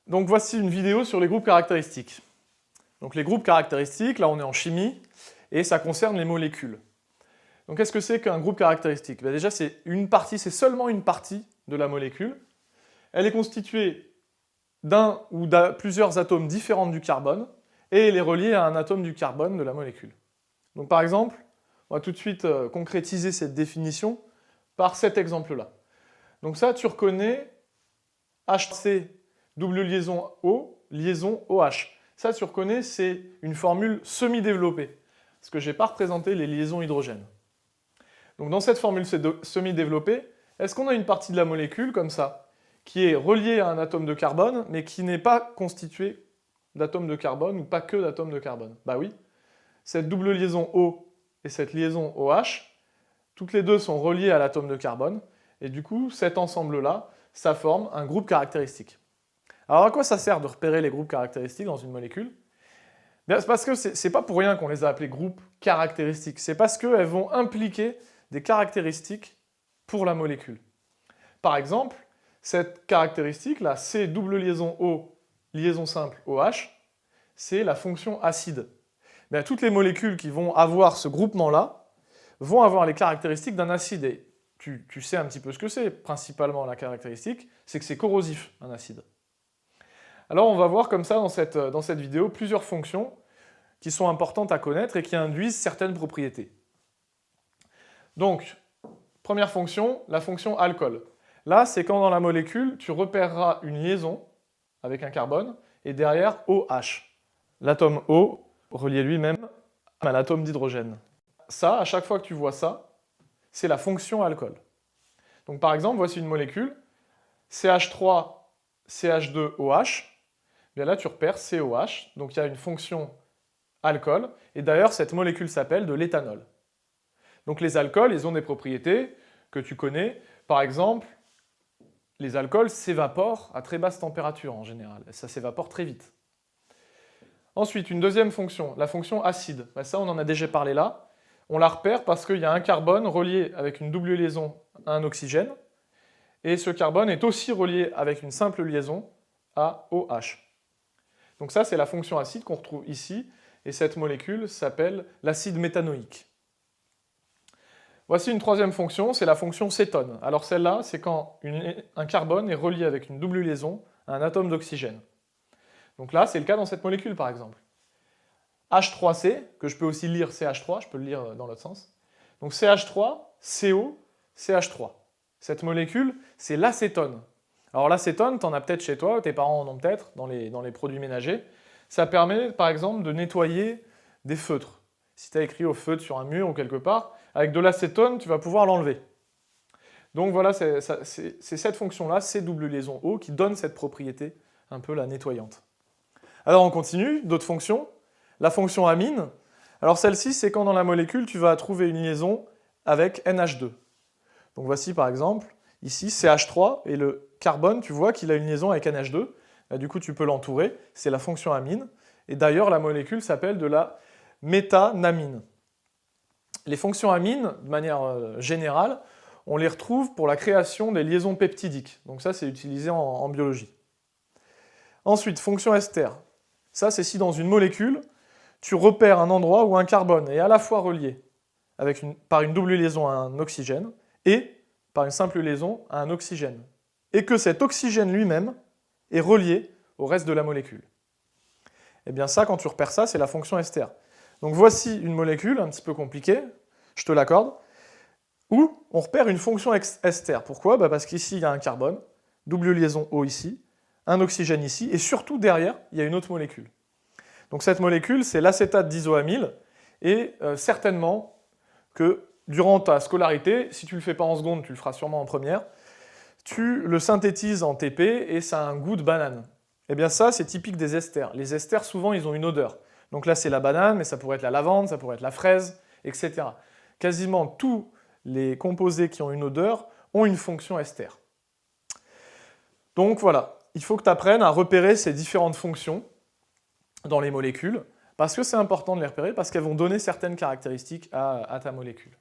Donc voici une vidéo sur les groupes caractéristiques. Donc les groupes caractéristiques, là on est en chimie, et ça concerne les molécules. Donc qu'est-ce que c'est qu'un groupe caractéristique? Ben déjà c'est seulement une partie de la molécule. Elle est constituée d'un ou de plusieurs atomes différents du carbone, et elle est reliée à un atome du carbone de la molécule. Donc par exemple, on va tout de suite concrétiser cette définition par cet exemple-là. Donc ça, tu reconnais HC, double liaison O, liaison OH. Ça, tu reconnais, c'est une formule semi-développée, parce que je n'ai pas représenté les liaisons hydrogènes. Donc dans cette formule semi-développée, est-ce qu'on a une partie de la molécule, comme ça, qui est reliée à un atome de carbone, mais qui n'est pas constituée d'atomes de carbone, ou pas que d'atomes de carbone? Bah oui, cette double liaison O et cette liaison OH, toutes les deux sont reliées à l'atome de carbone, et du coup, cet ensemble-là, ça forme un groupe caractéristique. Alors à quoi ça sert de repérer les groupes caractéristiques dans une molécule? Bien, c'est parce que c'est pas pour rien qu'on les a appelés groupes caractéristiques, c'est parce qu'elles vont impliquer des caractéristiques pour la molécule. Par exemple, cette caractéristique, la C double liaison O, liaison simple OH, c'est la fonction acide. Bien, toutes les molécules qui vont avoir ce groupement-là vont avoir les caractéristiques d'un acide. Et tu sais un petit peu ce que c'est, principalement la caractéristique, c'est que c'est corrosif, un acide. Alors on va voir comme ça dans cette vidéo plusieurs fonctions qui sont importantes à connaître et qui induisent certaines propriétés. Donc, première fonction, la fonction alcool. Là, c'est quand dans la molécule, tu repéreras une liaison avec un carbone et derrière OH. L'atome O relié lui-même à l'atome d'hydrogène. Ça, à chaque fois que tu vois ça, c'est la fonction alcool. Donc par exemple, voici une molécule, CH3, CH2OH. Bien là, tu repères COH, donc il y a une fonction alcool, et d'ailleurs, cette molécule s'appelle de l'éthanol. Donc les alcools, ils ont des propriétés que tu connais. Par exemple, les alcools s'évaporent à très basse température en général, ça s'évapore très vite. Ensuite, une deuxième fonction, la fonction acide. Ben ça, on en a déjà parlé là. On la repère parce qu'il y a un carbone relié avec une double liaison à un oxygène, et ce carbone est aussi relié avec une simple liaison à OH. Donc ça, c'est la fonction acide qu'on retrouve ici, et cette molécule s'appelle l'acide méthanoïque. Voici une troisième fonction, c'est la fonction cétone. Alors celle-là, c'est quand un carbone est relié avec une double liaison à un atome d'oxygène. Donc là, c'est le cas dans cette molécule, par exemple. H3C, que je peux aussi lire CH3, je peux le lire dans l'autre sens. Donc CH3, CO, CH3. Cette molécule, c'est l'acétone. Alors l'acétone, tu en as peut-être chez toi, tes parents en ont peut-être, dans les produits ménagers. Ça permet, par exemple, de nettoyer des feutres. Si tu as écrit au feutre sur un mur ou quelque part, avec de l'acétone, tu vas pouvoir l'enlever. Donc voilà, c'est cette fonction-là, C double liaison O, qui donne cette propriété un peu la nettoyante. Alors on continue, d'autres fonctions. La fonction amine. Alors celle-ci, c'est quand dans la molécule, tu vas trouver une liaison avec NH2. Donc voici par exemple, ici CH3, et le carbone, tu vois qu'il a une liaison avec NH2. Là, du coup, tu peux l'entourer, c'est la fonction amine. Et d'ailleurs, la molécule s'appelle de la méthanamine. Les fonctions amines, de manière générale, on les retrouve pour la création des liaisons peptidiques. Donc ça, c'est utilisé en biologie. Ensuite, fonction ester. Ça, c'est si dans une molécule, tu repères un endroit où un carbone est à la fois relié par une double liaison à un oxygène et par une simple liaison à un oxygène. Et que cet oxygène lui-même est relié au reste de la molécule. Et bien ça, quand tu repères ça, c'est la fonction ester. Donc voici une molécule un petit peu compliquée, je te l'accorde, où on repère une fonction ester. Pourquoi? Parce qu'ici, il y a un carbone, double liaison O ici, un oxygène ici, et surtout derrière, il y a une autre molécule. Donc cette molécule, c'est l'acétate d'isoamyle, et certainement que durant ta scolarité, si tu ne le fais pas en seconde, tu le feras sûrement en première, tu le synthétises en TP et ça a un goût de banane. Et bien ça, c'est typique des esters. Les esters, souvent, ils ont une odeur. Donc là, c'est la banane, mais ça pourrait être la lavande, ça pourrait être la fraise, etc. Quasiment tous les composés qui ont une odeur ont une fonction ester. Donc voilà, il faut que tu apprennes à repérer ces différentes fonctions dans les molécules, parce que c'est important de les repérer, parce qu'elles vont donner certaines caractéristiques à ta molécule.